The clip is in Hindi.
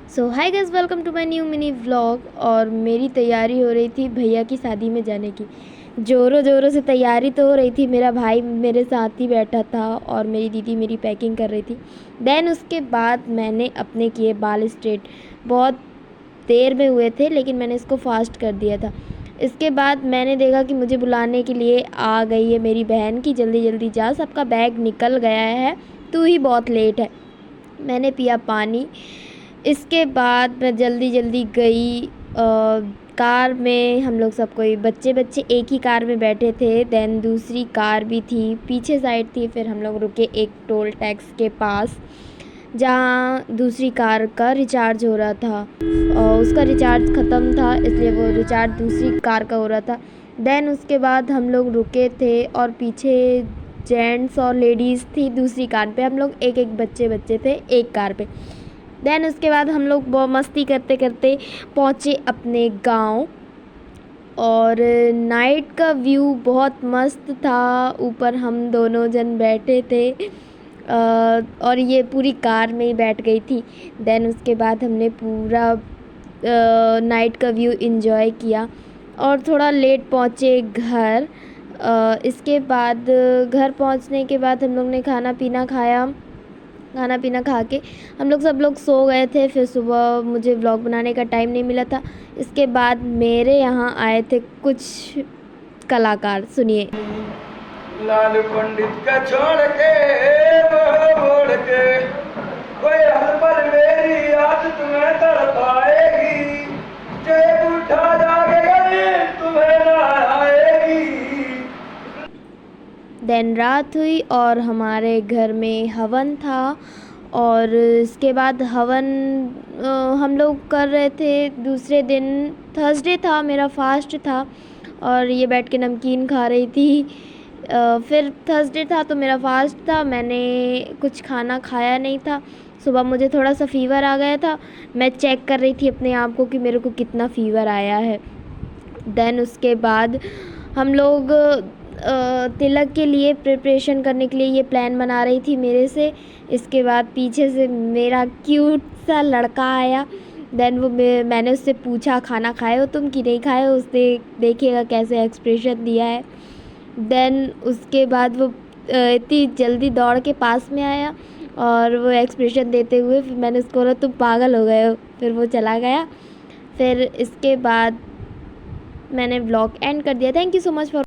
So hi guys, welcome to my new mini vlog. और मेरी तैयारी हो रही थी भैया की शादी में जाने की। ज़ोरों ज़ोरों से तैयारी तो हो रही थी। मेरा भाई मेरे साथ ही बैठा था और मेरी दीदी मेरी पैकिंग कर रही थी। देन उसके बाद मैंने अपने किए बाल स्ट्रेट। बहुत देर में हुए थे लेकिन मैंने इसको फास्ट कर दिया था। इसके बाद मैंने देखा कि मुझे बुलाने के लिए आ गई है मेरी बहन की, जल्दी जल्दी जा, सबका बैग निकल गया है, तू ही बहुत लेट है। मैंने पिया पानी। इसके बाद मैं जल्दी जल्दी गई कार में। हम लोग सब कोई बच्चे बच्चे एक ही कार में बैठे थे। देन दूसरी कार भी थी, पीछे साइड थी। फिर हम लोग रुके एक टोल टैक्स के पास जहाँ दूसरी कार का रिचार्ज हो रहा था। उसका रिचार्ज ख़त्म था इसलिए वो रिचार्ज दूसरी कार का हो रहा था। देन उसके बाद हम लोग रुके थे और पीछे जेंट्स और लेडीज़ थी दूसरी कार पे। हम लोग एक एक बच्चे बच्चे थे एक कार पे। देन उसके बाद हम लोग बहुत मस्ती करते करते पहुँचे अपने गांव। और नाइट का व्यू बहुत मस्त था। ऊपर हम दोनों जन बैठे थे और ये पूरी कार में ही बैठ गई थी। देन उसके बाद हमने पूरा नाइट का व्यू इन्जॉय किया और थोड़ा लेट पहुँचे घर। इसके बाद घर पहुँचने के बाद हम लोग ने खाना पीना खाया। खाना पीना खा के हम लोग सब लोग सो गए थे। फिर सुबह मुझे व्लॉग बनाने का टाइम नहीं मिला था। इसके बाद मेरे यहाँ आए थे कुछ कलाकार, सुनिए। लाल पंडित का छोड़ के मोड़ के कोई हर पल मेरी याद तुम्हें तड़पाएगी। जब उठा जागे तुम्हें ना आएगी। देन रात हुई और हमारे घर में हवन था। और इसके बाद हवन हम लोग कर रहे थे। दूसरे दिन थर्सडे था, मेरा फास्ट था और ये बैठ के नमकीन खा रही थी। फिर थर्सडे था तो मेरा फास्ट था, मैंने कुछ खाना खाया नहीं था। सुबह मुझे थोड़ा सा फ़ीवर आ गया था। मैं चेक कर रही थी अपने आप को कि मेरे को कितना फ़ीवर आया है। देन उसके बाद हम लोग तिलक के लिए प्रिपरेशन करने के लिए ये प्लान बना रही थी मेरे से। इसके बाद पीछे से मेरा क्यूट सा लड़का आया। देन मैंने उससे पूछा खाना खाए हो तुम कि नहीं खाए हो। उसने देखिएगा कैसे एक्सप्रेशन दिया है। देन उसके बाद वो इतनी जल्दी दौड़ के पास में आया और वो एक्सप्रेशन देते हुए, फिर मैंने उसको बोला तुम पागल हो गए हो। फिर वो चला गया। फिर इसके बाद मैंने व्लॉग एंड कर दिया। Thank you so much for